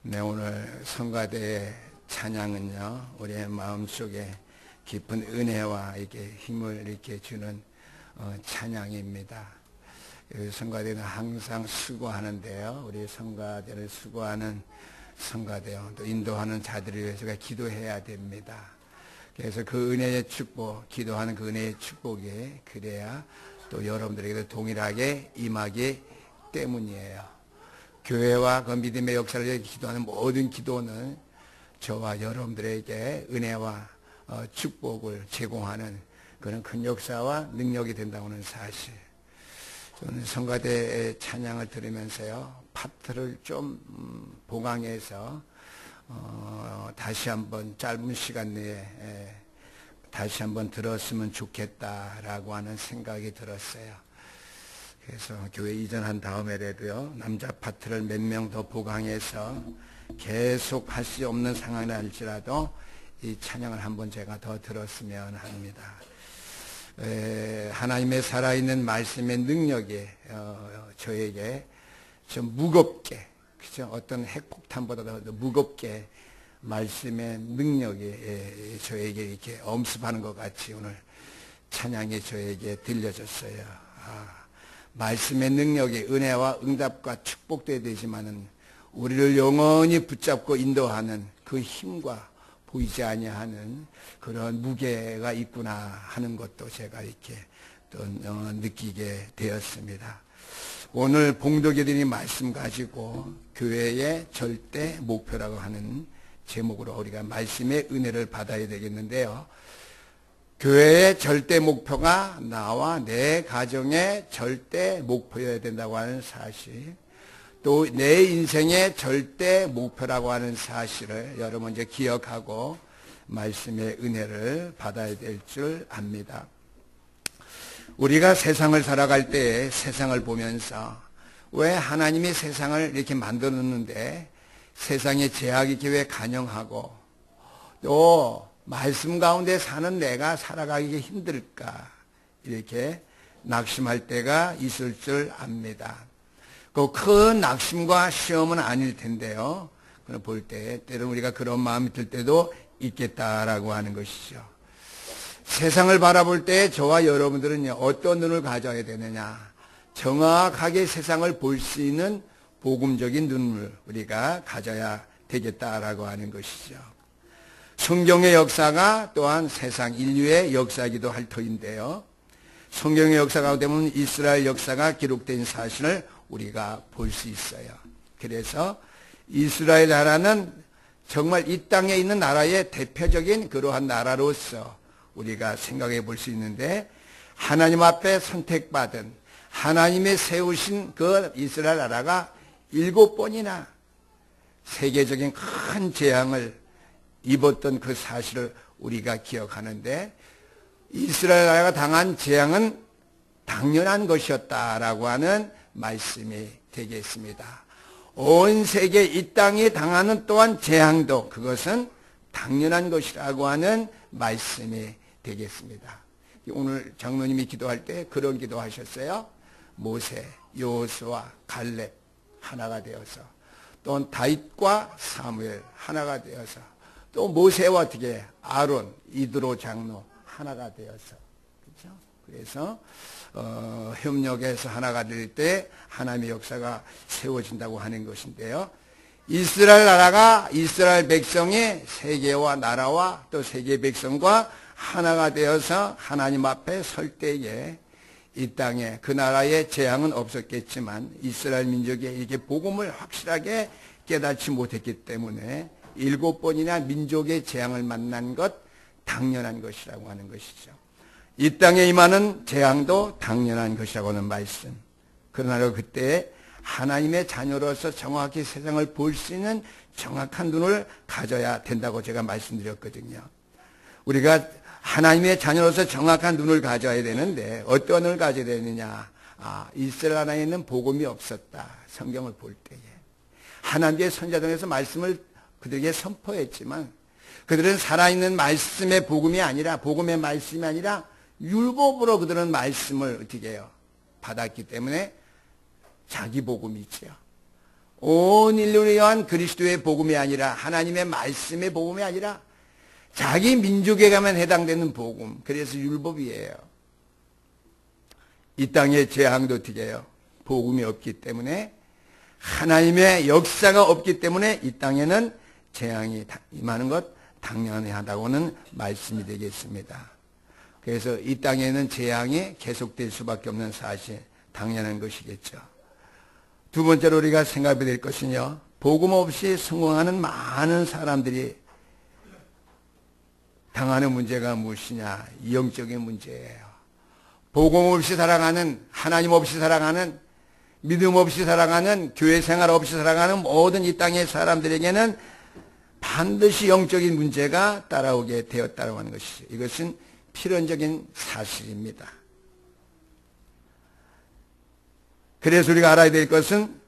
네, 오늘 성가대의 찬양은요, 우리의 마음속에 깊은 은혜와 이렇게 힘을 이렇게 주는 찬양입니다. 성가대는 항상 수고하는데요, 우리 성가대를 수고하는 성가대요, 또 인도하는 자들을 위해서 기도해야 됩니다. 그래서 그 은혜의 축복, 기도하는 그 은혜의 축복이 그래야 또 여러분들에게도 동일하게 임하기 때문이에요. 교회와 그 믿음의 역사를 위해 기도하는 모든 기도는 저와 여러분들에게 은혜와 축복을 제공하는 그런 큰 역사와 능력이 된다는 사실. 저는 성가대의 찬양을 들으면서요, 파트를 좀 보강해서 다시 한번 짧은 시간 내에 다시 한번 들었으면 좋겠다라고 하는 생각이 들었어요. 그래서 교회 이전한 다음에라도요, 남자 파트를 몇 명 더 보강해서 계속 할 수 없는 상황이 할지라도 이 찬양을 한번 제가 더 들었으면 합니다. 하나님의 살아있는 말씀의 능력이 저에게 좀 무겁게, 그죠? 어떤 핵폭탄보다 더 무겁게 말씀의 능력이 저에게 이렇게 엄습하는 것 같이 오늘 찬양이 저에게 들려졌어요. 말씀의 능력이 은혜와 응답과 축복되어야 되지만은 우리를 영원히 붙잡고 인도하는 그 힘과 보이지 아니하는 그런 무게가 있구나 하는 것도 제가 이렇게 또 느끼게 되었습니다. 오늘 봉독해드린 말씀 가지고 교회의 절대 목표라고 하는 제목으로 우리가 말씀의 은혜를 받아야 되겠는데요. 교회의 절대 목표가 나와 내 가정의 절대 목표여야 된다고 하는 사실, 또 내 인생의 절대 목표라고 하는 사실을 여러분 이제 기억하고 말씀의 은혜를 받아야 될 줄 압니다. 우리가 세상을 살아갈 때 세상을 보면서 왜 하나님이 세상을 이렇게 만들어 놓는데 세상에 제약이 이렇게 왜 간영하고 또 말씀 가운데 사는 내가 살아가기 힘들까, 이렇게 낙심할 때가 있을 줄 압니다. 그 큰 낙심과 시험은 아닐 텐데요, 볼 때 때로는 우리가 그런 마음이 들 때도 있겠다라고 하는 것이죠. 세상을 바라볼 때 저와 여러분들은 어떤 눈을 가져야 되느냐, 정확하게 세상을 볼 수 있는 복음적인 눈을 우리가 가져야 되겠다라고 하는 것이죠. 성경의 역사가 또한 세상 인류의 역사이기도 할 터인데요, 성경의 역사 가운데 보면 이스라엘 역사가 기록된 사실을 우리가 볼 수 있어요. 그래서 이스라엘 나라는 정말 이 땅에 있는 나라의 대표적인 그러한 나라로서 우리가 생각해 볼 수 있는데, 하나님 앞에 선택받은 하나님의 세우신 그 이스라엘 나라가 7번이나 세계적인 큰 재앙을 입었던 그 사실을 우리가 기억하는데, 이스라엘 나라가 당한 재앙은 당연한 것이었다라고 하는 말씀이 되겠습니다. 온 세계 이 땅이 당하는 또한 재앙도 그것은 당연한 것이라고 하는 말씀이 되겠습니다. 오늘 장로님이 기도할 때 그런 기도하셨어요. 모세, 여호수아, 갈렙 하나가 되어서, 또 다윗과 사무엘 하나가 되어서, 또 모세와 어떻게 아론, 이드로 장로 하나가 되어서, 그렇죠? 그래서 협력해서 하나가 될 때 하나님의 역사가 세워진다고 하는 것인데요. 이스라엘 나라가, 이스라엘 백성이 세계와 나라와 또 세계 백성과 하나가 되어서 하나님 앞에 설 때에 이 땅에 그 나라의 재앙은 없었겠지만 이스라엘 민족이 이게 복음을 확실하게 깨닫지 못했기 때문에 7번이나 민족의 재앙을 만난 것 당연한 것이라고 하는 것이죠. 이 땅에 임하는 재앙도 당연한 것이라고 하는 말씀. 그러나 그때 하나님의 자녀로서 정확히 세상을 볼 수 있는 정확한 눈을 가져야 된다고 제가 말씀드렸거든요. 우리가 하나님의 자녀로서 정확한 눈을 가져야 되는데 어떤 눈을 가져야 되느냐. 이스라엘 나라에는 복음이 없었다. 성경을 볼 때에. 하나님의 선자들에서 말씀을 그들에게 선포했지만 그들은 살아있는 말씀의 복음이 아니라, 복음의 말씀이 아니라 율법으로 그들은 말씀을 어떻게 해요? 받았기 때문에 자기 복음이 있죠. 온 인류를 위한 그리스도의 복음이 아니라 하나님의 말씀의 복음이 아니라 자기 민족에게만 해당되는 복음. 그래서 율법이에요. 이 땅에 재앙도 어떻게 해요? 복음이 없기 때문에 하나님의 역사가 없기 때문에 이 땅에는 재앙이 임하는 것 당연하다고는 말씀이 되겠습니다. 그래서 이 땅에는 재앙이 계속될 수밖에 없는 사실, 당연한 것이겠죠. 두 번째로 우리가 생각해야 될 것은요, 복음 없이 성공하는 많은 사람들이 당하는 문제가 무엇이냐? 영적인 문제예요. 복음 없이 살아가는, 하나님 없이 살아가는, 믿음 없이 살아가는, 교회 생활 없이 살아가는 모든 이 땅의 사람들에게는 반드시 영적인 문제가 따라오게 되었다고 하는 것이죠. 이것은 필연적인 사실입니다. 그래서 우리가 알아야 될 것은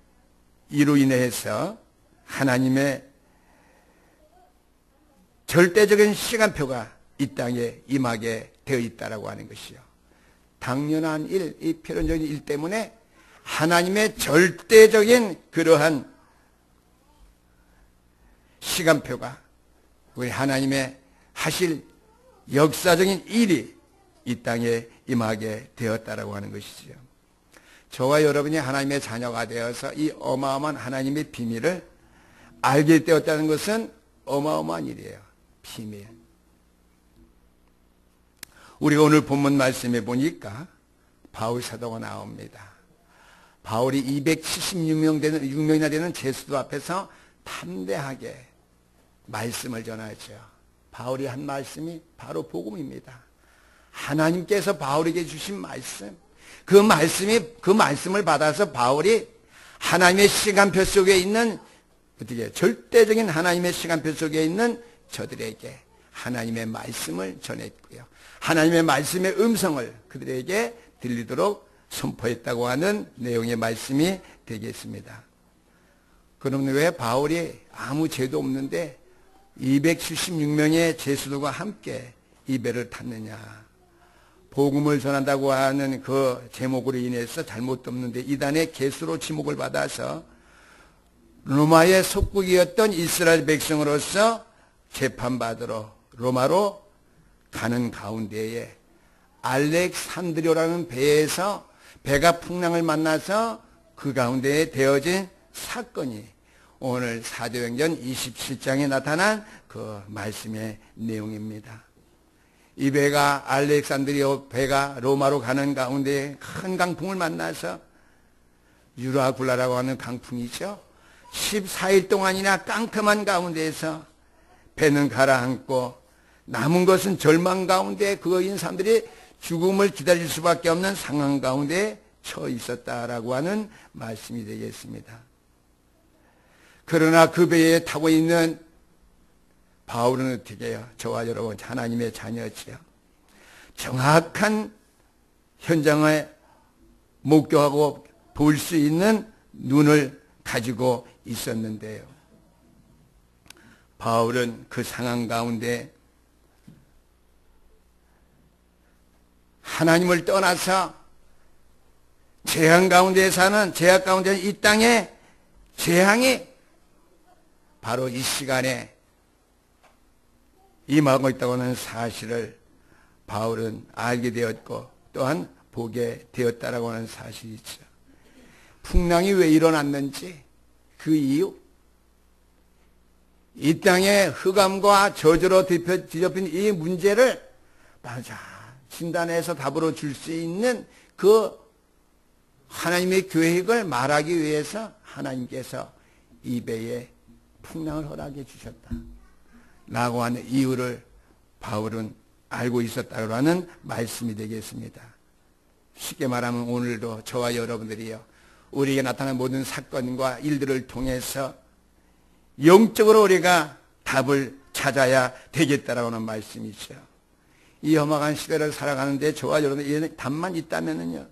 이로 인해서 하나님의 절대적인 시간표가 이 땅에 임하게 되어 있다고 하는 것이요. 당연한 일, 이 필연적인 일 때문에 하나님의 절대적인 그러한 시간표가 우리 하나님의 하실 역사적인 일이 이 땅에 임하게 되었다라고 하는 것이죠. 저와 여러분이 하나님의 자녀가 되어서 이 어마어마한 하나님의 비밀을 알게 되었다는 것은 어마어마한 일이에요. 비밀. 우리가 오늘 본문 말씀에 보니까 바울 사도가 나옵니다. 바울이 276명이나 되는 제수도 앞에서 담대하게 말씀을 전하죠. 바울이 한 말씀이 바로 복음입니다. 하나님께서 바울에게 주신 말씀, 그 말씀을 받아서 바울이 하나님의 시간표 속에 있는, 어떻게 절대적인 하나님의 시간표 속에 있는 저들에게 하나님의 말씀을 전했고요. 하나님의 말씀의 음성을 그들에게 들리도록 선포했다고 하는 내용의 말씀이 되겠습니다. 그럼 왜 바울이 아무 죄도 없는데 276명의 제수들과 함께 이 배를 탔느냐? 복음을 전한다고 하는 그 제목으로 인해서 잘못도 없는데 이단의 개수로 지목을 받아서 로마의 속국이었던 이스라엘 백성으로서 재판받으러 로마로 가는 가운데에 알렉산드리오라는 배에서 배가 풍랑을 만나서 그 가운데에 되어진 사건이 오늘 사도행전 27장에 나타난 그 말씀의 내용입니다. 이 배가 알렉산드리오 배가 로마로 가는 가운데 큰 강풍을 만나서 유라굴라라고 하는 강풍이죠. 14일 동안이나 깜깜한 가운데에서 배는 가라앉고 남은 것은 절망 가운데 그거인 사람들이 죽음을 기다릴 수밖에 없는 상황 가운데 처 있었다라고 하는 말씀이 되겠습니다. 그러나 그 배에 타고 있는 바울은 어떻게 해요? 저와 여러분 하나님의 자녀지요. 정확한 현장을 목격하고 볼 수 있는 눈을 가지고 있었는데요. 바울은 그 상황 가운데 하나님을 떠나서 재앙 가운데 사는, 죄악 가운데 이 땅의 재앙이 바로 이 시간에 임하고 있다고 하는 사실을 바울은 알게 되었고 또한 보게 되었다라고 하는 사실이죠. 풍랑이 왜 일어났는지 그 이유, 이 땅의 흑암과 저주로 뒤덮인 이 문제를 맞아 진단해서 답으로 줄 수 있는 그 하나님의 계획을 말하기 위해서 하나님께서 이 배에 풍랑을 허락해 주셨다 라고 하는 이유를 바울은 알고 있었다고 하는 말씀이 되겠습니다. 쉽게 말하면 오늘도 저와 여러분들이요, 우리에게 나타난 모든 사건과 일들을 통해서 영적으로 우리가 답을 찾아야 되겠다라고 하는 말씀이죠. 이 험악한 시대를 살아가는데 저와 여러분들 답만 있다면은요,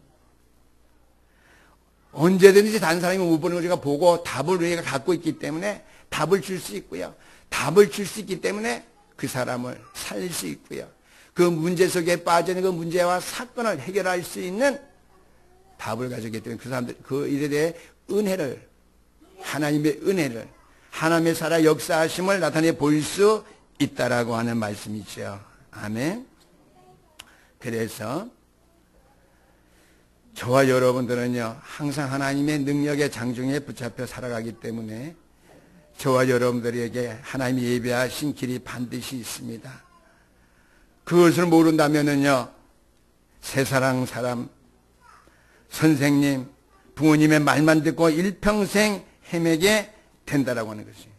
언제든지 다른 사람이 못 보는 걸 우리가 보고 답을 우리가 갖고 있기 때문에 답을 줄 수 있고요. 답을 줄 수 있기 때문에 그 사람을 살릴 수 있고요. 그 문제 속에 빠져있는 그 문제와 사건을 해결할 수 있는 답을 가졌기 때문에 그 사람들, 그 일에 대해 은혜를 하나님의 은혜를, 하나님의 살아 역사하심을 나타내 보일 수 있다라고 하는 말씀이죠. 아멘. 그래서 저와 여러분들은요, 항상 하나님의 능력의 장중에 붙잡혀 살아가기 때문에 저와 여러분들에게 하나님이 예배하신 길이 반드시 있습니다. 그것을 모른다면은요, 세상 사람, 선생님, 부모님의 말만 듣고 일평생 헤매게 된다라고 하는 것이에요.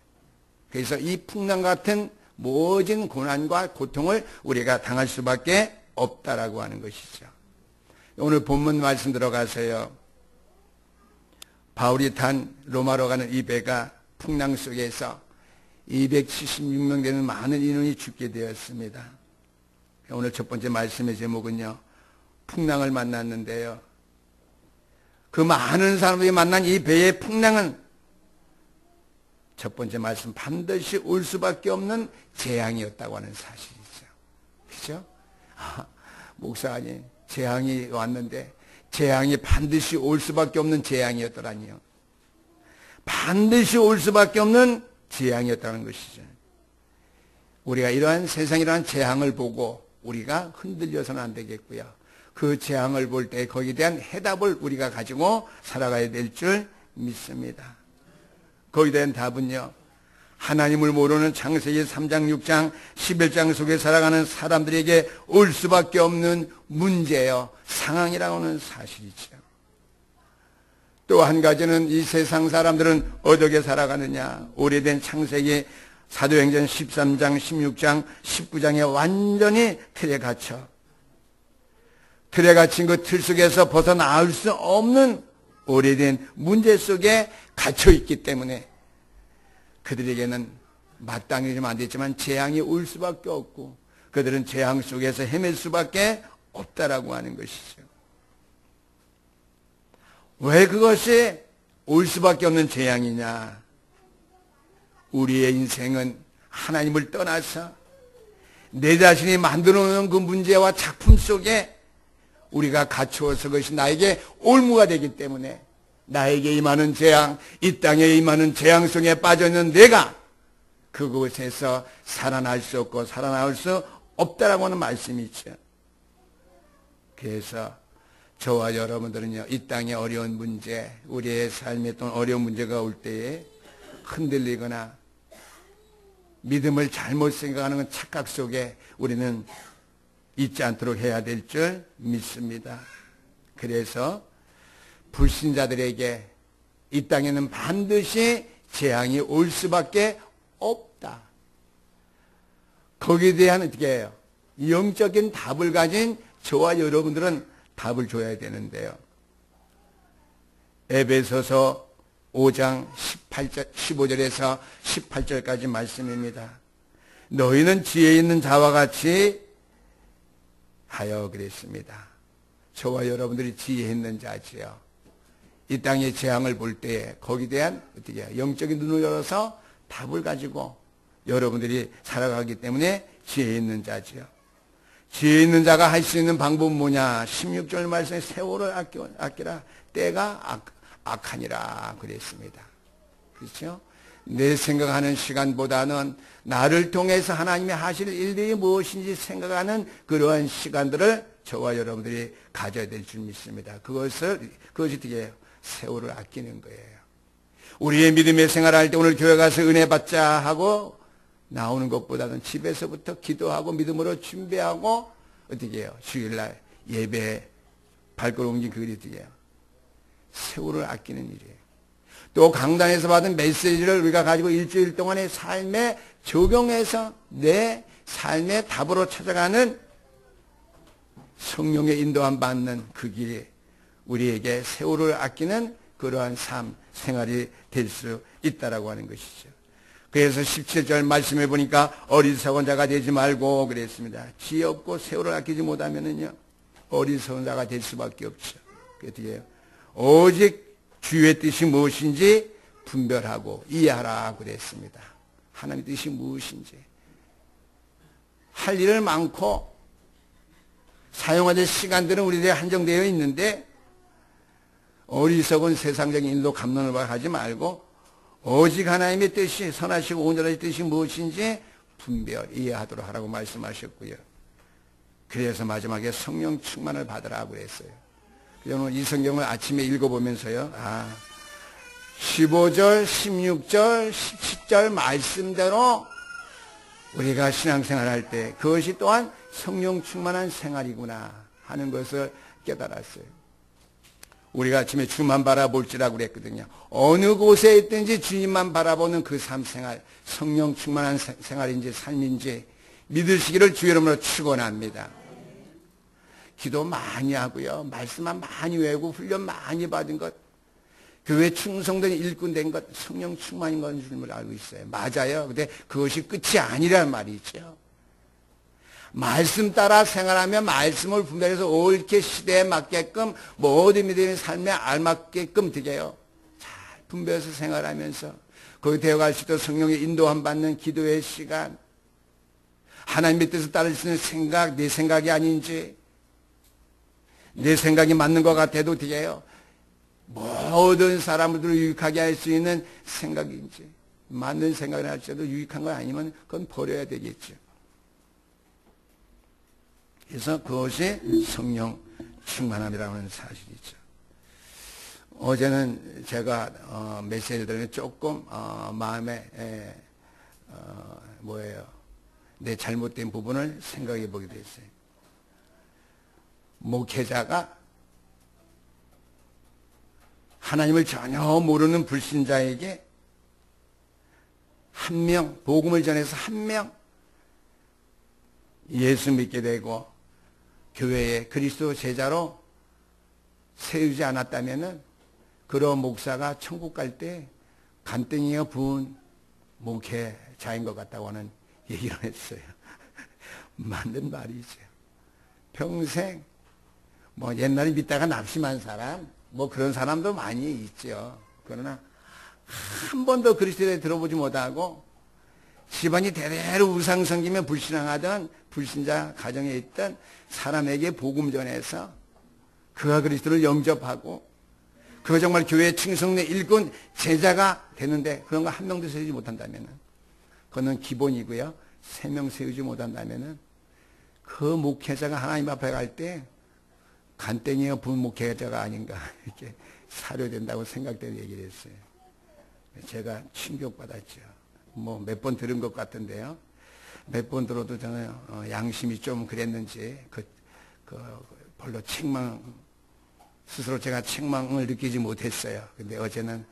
그래서 이 풍랑 같은 모든 고난과 고통을 우리가 당할 수밖에 없다라고 하는 것이죠. 오늘 본문 말씀 들어가서요, 바울이 탄 로마로 가는 이 배가 풍랑 속에서 276명 되는 많은 인원이 죽게 되었습니다. 오늘 첫 번째 말씀의 제목은요, 풍랑을 만났는데요, 그 많은 사람들이 만난 이 배의 풍랑은 첫 번째 말씀, 반드시 올 수밖에 없는 재앙이었다고 하는 사실이죠. 그죠? 목사님, 재앙이 왔는데 재앙이 반드시 올 수밖에 없는 재앙이었더라니요. 반드시 올 수밖에 없는 재앙이었다는 것이죠. 우리가 이러한 세상이라는 재앙을 보고 우리가 흔들려서는 안 되겠고요. 그 재앙을 볼 때 거기에 대한 해답을 우리가 가지고 살아가야 될 줄 믿습니다. 거기에 대한 답은요, 하나님을 모르는 창세기 3장, 6장, 11장 속에 살아가는 사람들에게 올 수밖에 없는 문제요, 상황이라고 하는 사실이죠. 또 한 가지는 이 세상 사람들은 어떻게 살아가느냐, 오래된 창세기 사도행전 13장, 16장, 19장에 완전히 틀에 갇혀, 틀에 갇힌 그 틀 속에서 벗어나올 수 없는 오래된 문제 속에 갇혀 있기 때문에 그들에게는 마땅히 안 됐지만 재앙이 올 수밖에 없고 그들은 재앙 속에서 헤맬 수밖에 없다라고 하는 것이죠. 왜 그것이 올 수밖에 없는 재앙이냐? 우리의 인생은 하나님을 떠나서 내 자신이 만들어 놓은 그 문제와 작품 속에 우리가 갇혀서 그것이 나에게 올무가 되기 때문에 나에게 임하는 재앙, 이 땅에 임하는 재앙 속에 빠져있는 내가 그곳에서 살아날 수 없고 살아나올 수 없다라고 하는 말씀이죠. 그래서 저와 여러분들은요, 이 땅의 어려운 문제, 우리의 삶에 또 어려운 문제가 올 때에 흔들리거나 믿음을 잘못 생각하는 착각 속에 우리는 있지 않도록 해야 될 줄 믿습니다. 그래서 불신자들에게 이 땅에는 반드시 재앙이 올 수밖에 없다. 거기에 대한 어떻게 해요? 영적인 답을 가진 저와 여러분들은 답을 줘야 되는데요. 에베소서 5장 15절에서 18절까지 말씀입니다. 너희는 지혜 있는 자와 같이 하여 그랬습니다. 저와 여러분들이 지혜 있는 자지요. 이 땅의 재앙을 볼 때에 거기에 대한 어떻게 해요? 영적인 눈을 열어서 답을 가지고 여러분들이 살아가기 때문에 지혜 있는 자지요. 지혜 있는 자가 할 수 있는 방법은 뭐냐? 16절 말씀에 세월을 아끼라. 때가 악하니라 그랬습니다. 그렇죠? 내 생각하는 시간보다는 나를 통해서 하나님이 하실 일들이 무엇인지 생각하는 그러한 시간들을 저와 여러분들이 가져야 될 줄 믿습니다. 그것이 어떻게 해요? 세월을 아끼는 거예요. 우리의 믿음의 생활을 할 때 오늘 교회 가서 은혜 받자 하고 나오는 것보다는 집에서부터 기도하고 믿음으로 준비하고 어떻게 해요? 주일날 예배 발걸음 옮긴 그게 어떻게 해요? 세월을 아끼는 일이에요. 또 강단에서 받은 메시지를 우리가 가지고 일주일 동안의 삶에 적용해서 내 삶의 답으로 찾아가는 성령의 인도함 받는 그 길이 우리에게 세월을 아끼는 그러한 삶, 생활이 될 수 있다라고 하는 것이죠. 그래서 17절 말씀해 보니까 어리석은 자가 되지 말고 그랬습니다. 지혜 없고 세월을 아끼지 못하면은요, 어리석은 자가 될 수밖에 없죠. 어떻게 해요? 오직 주의 뜻이 무엇인지 분별하고 이해하라 그랬습니다. 하나님의 뜻이 무엇인지. 할 일은 많고 사용해야 될 시간들은 우리에게 한정되어 있는데 어리석은 세상적인 일로 감론을 하지 말고 오직 하나님의 뜻이 선하시고 온전하신 뜻이 무엇인지 분별 이해하도록 하라고 말씀하셨고요. 그래서 마지막에 성령 충만을 받으라고 그랬어요. 오늘 이 성경을 아침에 읽어보면서요, 15절, 16절, 17절 말씀대로 우리가 신앙생활 할 때 그것이 또한 성령 충만한 생활이구나 하는 것을 깨달았어요. 우리가 아침에 주만 바라볼지라고 그랬거든요. 어느 곳에 있든지 주님만 바라보는 그 삶생활, 성령 충만한 생활인지 삶인지 믿으시기를 주의 이름으로 축원합니다. 기도 많이 하고요, 말씀만 많이 외우고 훈련 많이 받은 것, 교회 충성된 일꾼 된 것, 성령 충만인 건 줄을 알고 있어요. 맞아요. 근데 그것이 끝이 아니란 말이죠. 말씀 따라 생활하며 말씀을 분별해서 옳게 시대에 맞게끔 모든 믿음의 삶에 알맞게끔 되게요. 잘 분별해서 생활하면서 거기 되어갈 수 있도록 성령의 인도함 받는 기도의 시간, 하나님의 뜻을 따를 수 있는 생각, 내 생각이 아닌지, 내 생각이 맞는 것 같아도 되게요. 모든 사람들을 유익하게 할 수 있는 생각인지, 맞는 생각을 할지라도 유익한 거 아니면 그건 버려야 되겠죠. 그래서 그것이 성령 충만함이라고 하는 사실이죠. 어제는 제가 메시지를 들으면 조금 마음에 내 잘못된 부분을 생각해 보게 됐어요. 목회자가 하나님을 전혀 모르는 불신자에게 한 명, 복음을 전해서 한 명 예수 믿게 되고 교회에 그리스도 제자로 세우지 않았다면은 그런 목사가 천국 갈 때 간땡이가 부은 목회자인 것 같다고 하는 얘기를 했어요. 맞는 말이죠. 평생 옛날에 믿다가 낙심한 사람, 그런 사람도 많이 있죠. 그러나 한 번도 그리스도에 들어보지 못하고 집안이 대대로 우상 섬기며 불신앙하던 불신자 가정에 있던 사람에게 복음 전해서 그가 그리스도를 영접하고 그가 정말 교회 충성된 일꾼 제자가 되는데 그런 거 한 명도 세우지 못한다면 그거는 기본이고요. 3명 세우지 못한다면 그 목회자가 하나님 앞에 갈 때 간땡이가 부은 목회자가 아닌가 이렇게 사료된다고 생각되는 얘기를 했어요. 제가 충격받았죠. 몇 번 들은 것 같은데요. 몇 번 들어도 저는 양심이 좀 그랬는지 별로 스스로 제가 책망을 느끼지 못했어요. 근데 어제는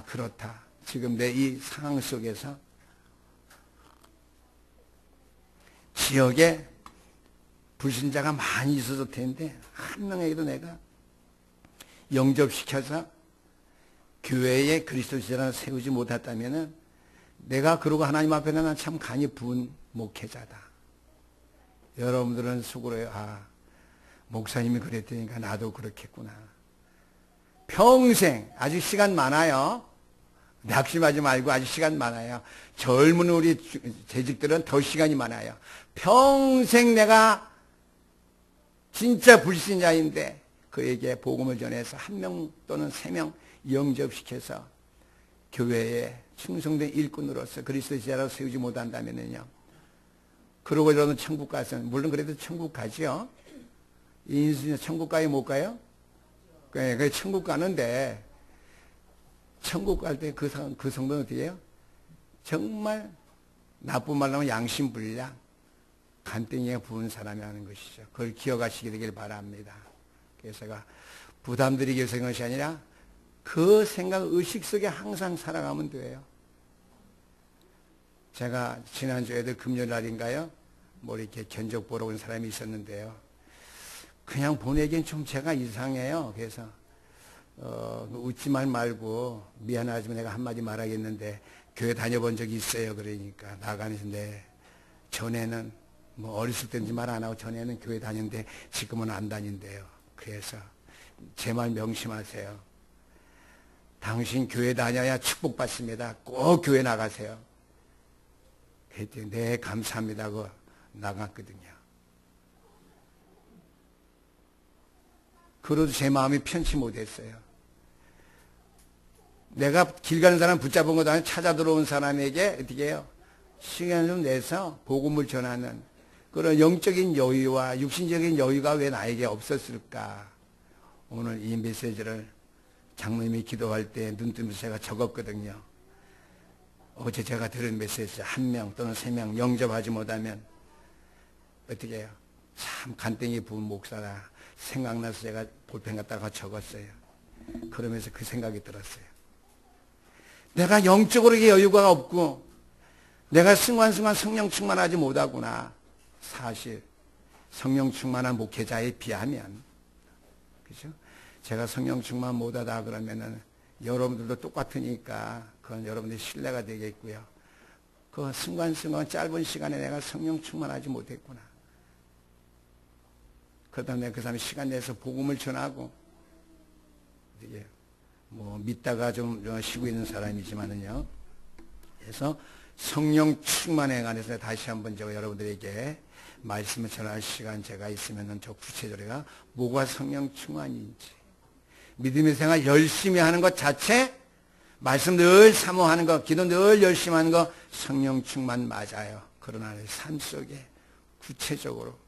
그렇다. 지금 내 이 상황 속에서 지역에 불신자가 많이 있었을 텐데 한 명에게도 내가 영접시켜서 교회에 그리스도 제자를 세우지 못했다면은 내가 그러고 하나님 앞에는 난 참 간이 부은 목회자다. 여러분들은 속으로요, 목사님이 그랬다니까 나도 그렇겠구나. 평생, 아직 시간 많아요. 낙심하지 말고 아직 시간 많아요. 젊은 우리 재직들은 더 시간이 많아요. 평생 내가 진짜 불신자인데 그에게 복음을 전해서 1명 또는 3명 영접시켜서 교회에 충성된 일꾼으로서 그리스도 제자로 세우지 못한다면요. 그러고 저는 천국 가서, 물론 그래도 천국 가죠. 인수는 천국 가요, 못 가요? 그 천국 가는데, 천국 갈 때 그 성도는 어떻게 해요? 정말 나쁜 말로 하면 양심불량, 간땡이가 부은 사람이 하는 것이죠. 그걸 기억하시게 되길 바랍니다. 그래서 제가 부담드리기 위해서 그런 것이 아니라 그 생각, 의식 속에 항상 살아가면 돼요. 제가 지난주에도 금요일날인가요? 이렇게 견적 보러 온 사람이 있었는데요. 그냥 보내기엔 좀 제가 이상해요. 그래서 웃지 말고 미안하지만 내가 한마디 말하겠는데 교회 다녀본 적이 있어요. 그러니까 나가면서 전에는 어렸을 때인지 말 안 하고 전에는 교회 다녔는데 지금은 안 다닌대요. 그래서 제 말 명심하세요. 당신 교회 다녀야 축복받습니다. 꼭 교회 나가세요. 그랬더니 네 감사합니다 하고 나갔거든요. 그래도 제 마음이 편치 못했어요. 내가 길 가는 사람 붙잡은 것도 아니고 찾아 들어온 사람에게 어떻게 해요? 시간을 좀 내서 복음을 전하는 그런 영적인 여유와 육신적인 여유가 왜 나에게 없었을까? 오늘 이 메시지를 장로님이 기도할 때 눈 뜨면서 제가 적었거든요. 어제 제가 들은 메시지 1명 또는 3명 영접하지 못하면 어떻게 해요? 참 간땡이 부은 목사가 생각나서 제가 볼펜 갖다가 적었어요. 그러면서 그 생각이 들었어요. 내가 영적으로 여유가 없고 내가 순간순간 성령 충만하지 못하구나. 사실 성령 충만한 목회자에 비하면 그죠? 제가 성령 충만 못하다 그러면은 여러분들도 똑같으니까 그건 여러분들의 신뢰가 되겠고요. 그 순간순간 짧은 시간에 내가 성령 충만하지 못했구나. 그러다 내가 그 사람이 시간 내서 복음을 전하고 이게 뭐 믿다가 좀 쉬고 있는 사람이지만은요. 그래서 성령 충만에 관해서 다시 한번 제가 여러분들에게 말씀을 전할 시간 제가 있으면은 저 구체적으로 뭐가 성령 충만인지 믿음의 생활 열심히 하는 것 자체 말씀 늘 사모하는 것 기도 늘 열심히 하는 것 성령 충만 맞아요. 그러나 삶 속에 구체적으로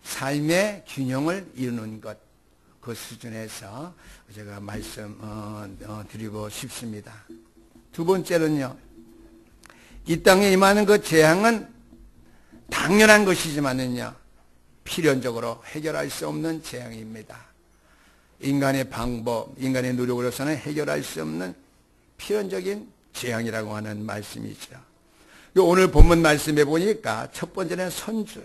삶의 균형을 이루는 것 그 수준에서 제가 말씀 드리고 싶습니다. 두 번째는요. 이 땅에 임하는 그 재앙은 당연한 것이지만은요. 필연적으로 해결할 수 없는 재앙입니다. 인간의 방법, 인간의 노력으로서는 해결할 수 없는 필연적인 재앙이라고 하는 말씀이죠. 오늘 본문 말씀에 보니까 첫 번째는 선주.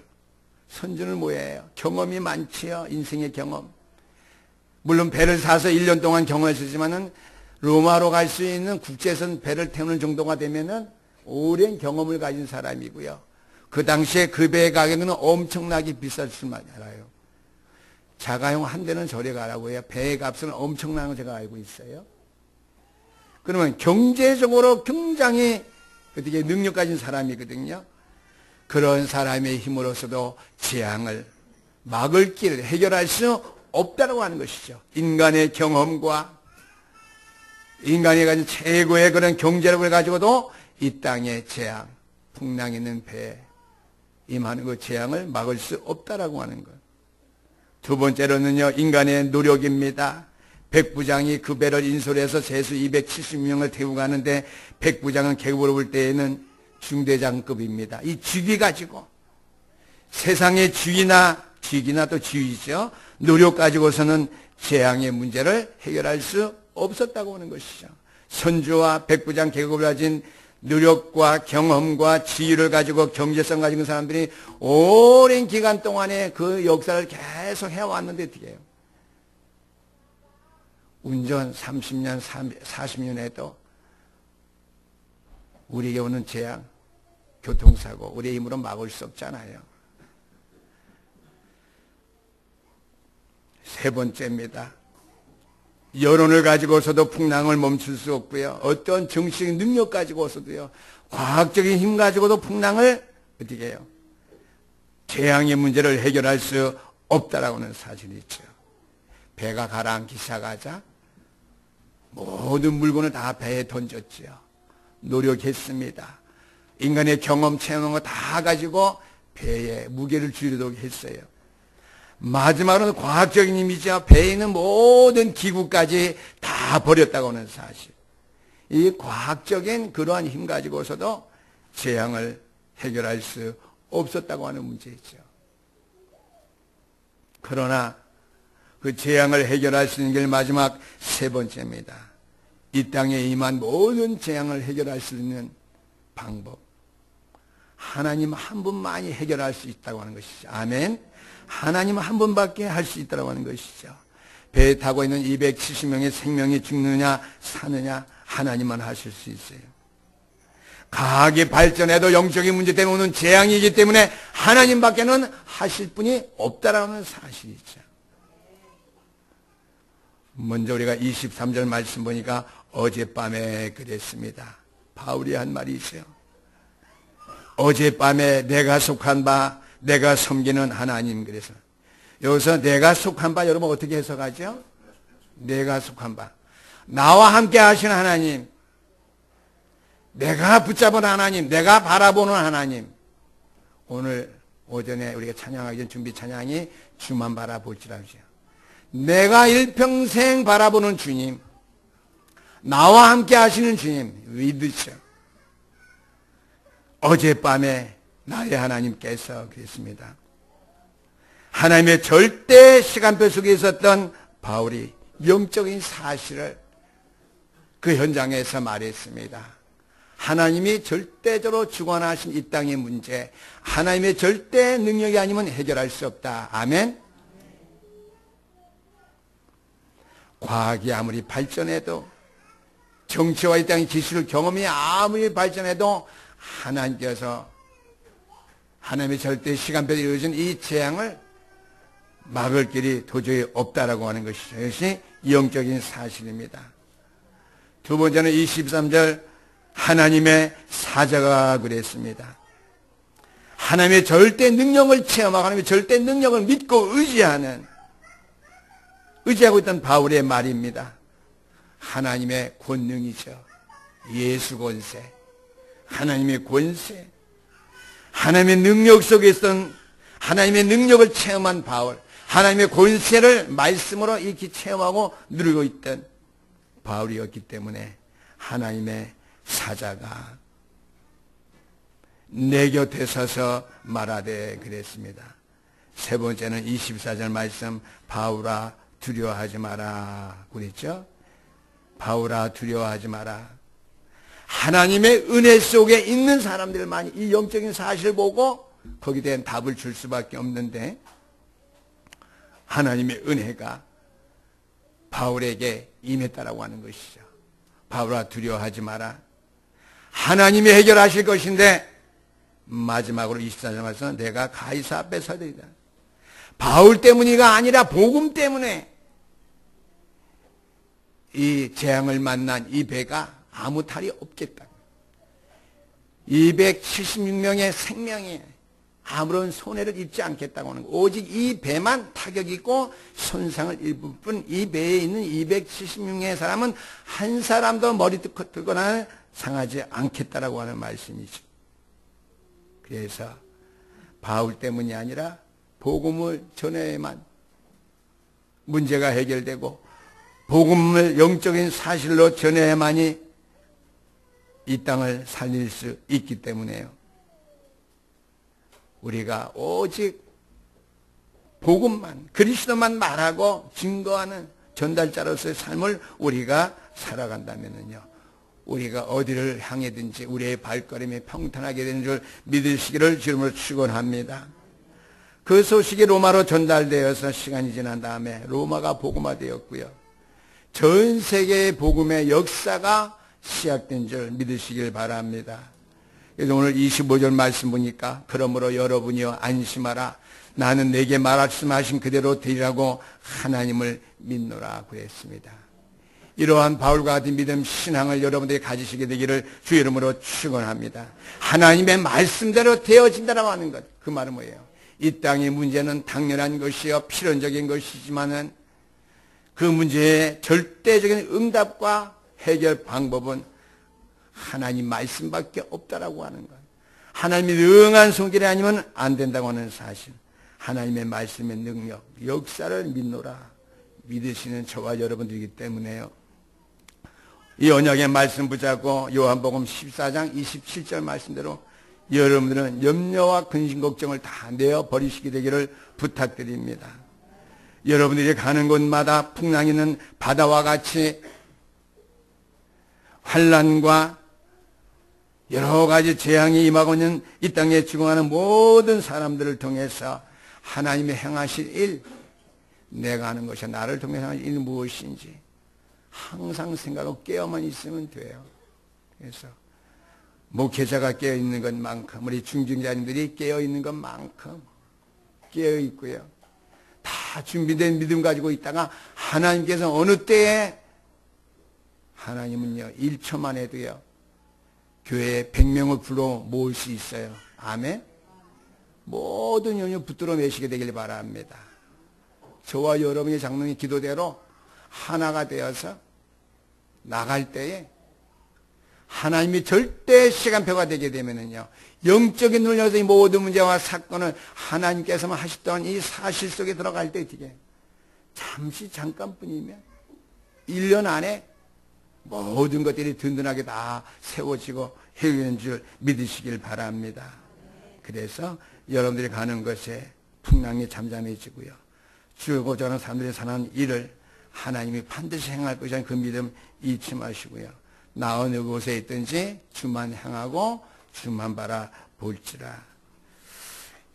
선주는 뭐예요? 경험이 많지요. 인생의 경험. 물론 배를 사서 1년 동안 경험했었지만은 로마로 갈 수 있는 국제선 배를 태우는 정도가 되면은 오랜 경험을 가진 사람이고요. 그 당시에 그 배의 가격은 엄청나게 비쌀 줄만 알아요. 자가용 한 대는 저리 가라고 해요. 배의 값은 엄청난 거 제가 알고 있어요. 그러면 경제적으로 굉장히 어떻게 능력 가진 사람이거든요. 그런 사람의 힘으로서도 재앙을 막을 길을 해결할 수 없다고 하는 것이죠. 인간의 경험과 인간이 가진 최고의 그런 경제력을 가지고도 이 땅의 재앙, 풍랑 있는 배에 임하는 그 재앙을 막을 수 없다라고 하는 것. 두 번째로는요, 인간의 노력입니다. 백부장이 그 배를 인솔해서 제수 270명을 태우고 가는데 백부장은 계급으로 볼 때에는 중대장급입니다. 이 직위 가지고 세상의 직위나 또 지위죠. 노력 가지고서는 재앙의 문제를 해결할 수 없었다고 하는 것이죠. 선주와 백부장 계급을 가진 노력과 경험과 지위를 가지고 경제성 가진 사람들이 오랜 기간 동안에 그 역사를 계속 해왔는데 어떻게 해요? 운전 30년, 40년 해도 우리에게 오는 재앙, 교통사고 우리의 힘으로 막을 수 없잖아요. 세 번째입니다. 여론을 가지고서도 풍랑을 멈출 수 없고요. 어떤 정치적인 능력 가지고서도요. 과학적인 힘 가지고도 풍랑을 어떻게 해요? 재앙의 문제를 해결할 수 없다라고 하는 사실이 있죠. 배가 가라앉기 시작하자 모든 물건을 다 배에 던졌죠. 노력했습니다. 인간의 경험, 체험한 거 다 가지고 배에 무게를 줄이도록 했어요. 마지막으로는 과학적인 힘이죠. 배에 있는 모든 기구까지 다 버렸다고 하는 사실. 이 과학적인 그러한 힘 가지고서도 재앙을 해결할 수 없었다고 하는 문제이죠. 그러나 그 재앙을 해결할 수 있는 게 마지막 세 번째입니다. 이 땅에 임한 모든 재앙을 해결할 수 있는 방법. 하나님 한 분만이 해결할 수 있다고 하는 것이죠. 아멘. 하나님 한 분밖에 할 수 있다고 하는 것이죠. 배에 타고 있는 270명의 생명이 죽느냐 사느냐 하나님만 하실 수 있어요. 과학이 발전해도 영적인 문제 때문에 오는 재앙이기 때문에 하나님밖에는 하실 분이 없다라는 사실이죠. 먼저 우리가 23절 말씀 보니까 어젯밤에 그랬습니다. 바울이 한 말이죠. 어젯밤에 내가 속한 바 내가 섬기는 하나님. 그래서 여기서 내가 속한 바 여러분 어떻게 해석하죠? 내가 속한 바. 나와 함께 하시는 하나님, 내가 붙잡은 하나님, 내가 바라보는 하나님. 오늘 오전에 우리가 찬양하기 전 준비 찬양이 주만 바라볼지라죠. 내가 일평생 바라보는 주님, 나와 함께 하시는 주님 믿으셔. 어젯밤에 나의 하나님께서 그랬습니다. 하나님의 절대 시간표 속에 있었던 바울이 영적인 사실을 그 현장에서 말했습니다. 하나님이 절대적으로 주관하신 이 땅의 문제, 하나님의 절대 능력이 아니면 해결할 수 없다. 아멘. 과학이 아무리 발전해도, 정치와 이 땅의 기술 경험이 아무리 발전해도 하나님께서 하나님의 절대 시간표에 이루어진 이 재앙을 막을 길이 도저히 없다라고 하는 것이죠. 이것이 영적인 사실입니다. 두 번째는 23절 하나님의 사자가 그랬습니다. 하나님의 절대 능력을 체험하고 하나님의 절대 능력을 믿고 의지하고 있던 바울의 말입니다. 하나님의 권능이죠. 예수 권세, 하나님의 권세, 하나님의 능력 속에 있던 하나님의 능력을 체험한 바울, 하나님의 권세를 말씀으로 이렇게 체험하고 누리고 있던 바울이었기 때문에 하나님의 사자가 내 곁에 서서 말하되 그랬습니다. 세 번째는 24절 말씀, 바울아 두려워하지 마라 그랬죠. 바울아 두려워하지 마라. 하나님의 은혜 속에 있는 사람들만이 이 영적인 사실을 보고 거기에 대한 답을 줄 수밖에 없는데, 하나님의 은혜가 바울에게 임했다라고 하는 것이죠. 바울아 두려워하지 마라. 하나님이 해결하실 것인데, 마지막으로 24절 말씀, 내가 가이사 앞에 서리이다. 바울 때문이가 아니라 복음 때문에 이 재앙을 만난 이 배가 아무 탈이 없겠다. 276명의 생명에 아무런 손해를 입지 않겠다고 하는 거. 오직 이 배만 타격이 있고 손상을 입을 뿐, 이 배에 있는 276명의 사람은 한 사람도 머리 들거나 상하지 않겠다라고 하는 말씀이죠. 그래서 바울 때문이 아니라 복음을 전해야만 문제가 해결되고, 복음을 영적인 사실로 전해야만이 이 땅을 살릴 수 있기 때문에요. 우리가 오직 복음만, 그리스도만 말하고 증거하는 전달자로서의 삶을 우리가 살아간다면요, 우리가 어디를 향해든지 우리의 발걸음이 평탄하게 되는 줄 믿으시기를 주님으로 축원합니다. 그 소식이 로마로 전달되어서 시간이 지난 다음에 로마가 복음화되었고요, 전 세계의 복음의 역사가 시작된 줄 믿으시길 바랍니다. 그래서 오늘 25절 말씀 보니까, 그러므로 여러분이여 안심하라. 나는 내게 말씀하신 그대로 되리라고 하나님을 믿노라 그랬습니다. 이러한 바울과 같은 믿음, 신앙을 여러분들이 가지시게 되기를 주 이름으로 축원합니다. 하나님의 말씀대로 되어진다라고 하는 것, 그 말은 뭐예요? 이 땅의 문제는 당연한 것이요 필연적인 것이지만은 그 문제의 절대적인 응답과 해결 방법은 하나님 말씀밖에 없다라고 하는 것. 하나님이 능한 손길이 아니면 안 된다고 하는 사실. 하나님의 말씀의 능력, 역사를 믿노라. 믿으시는 저와 여러분들이기 때문에요. 이 언약의 말씀 붙잡고 요한복음 14장 27절 말씀대로 여러분들은 염려와 근심 걱정을 다 내어버리시게 되기를 부탁드립니다. 여러분들이 가는 곳마다 풍랑이 있는 바다와 같이 환난과 여러 가지 재앙이 임하고 있는 이 땅에 죽어가는 모든 사람들을 통해서 하나님이 행하실 일, 내가 하는 것이 나를 통해서 하는 일 무엇인지 항상 생각하고 깨어만 있으면 돼요. 그래서 목회자가 깨어있는 것만큼, 우리 중직자님들이 깨어있는 것만큼 깨어있고요, 다 준비된 믿음 가지고 있다가 하나님께서 어느 때에, 하나님은요 1초만 해도요 교회에 100명을 불러 모을 수 있어요. 아멘. 모든 영역 붙들어 내시게 되길 바랍니다. 저와 여러분의 장로님 기도대로 하나가 되어서 나갈 때에 하나님이 절대 시간표가 되게 되면은요, 영적인 눈을 열어서 이 모든 문제와 사건을 하나님께서만 하시던 이 사실 속에 들어갈 때 어떻게 잠시 잠깐뿐이면 1년 안에 모든 것들이 든든하게 다 세워지고 해결된 줄 믿으시길 바랍니다. 그래서 여러분들이 가는 것에 풍랑이 잠잠해지고요, 주고자 하는 사람들이 사는 일을 하나님이 반드시 행할 것이라는 그 믿음 잊지 마시고요, 나 어느 곳에 있든지 주만 향하고 주만 바라볼지라.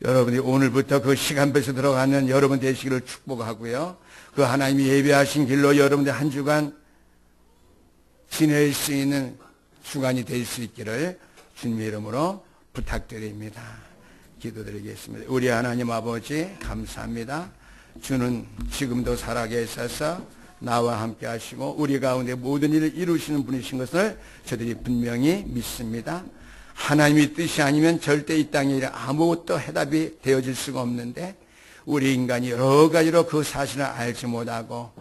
여러분이 오늘부터 그 시간표에서 들어가는 여러분 되시기를 축복하고요, 그 하나님이 예배하신 길로 여러분들 한 주간 지낼 수 있는 주간이 될 수 있기를 주님의 이름으로 부탁드립니다. 기도드리겠습니다. 우리 하나님 아버지 감사합니다. 주는 지금도 살아계셔서 나와 함께 하시고 우리 가운데 모든 일을 이루시는 분이신 것을 저들이 분명히 믿습니다. 하나님의 뜻이 아니면 절대 이 땅에 아무것도 해답이 되어질 수가 없는데 우리 인간이 여러 가지로 그 사실을 알지 못하고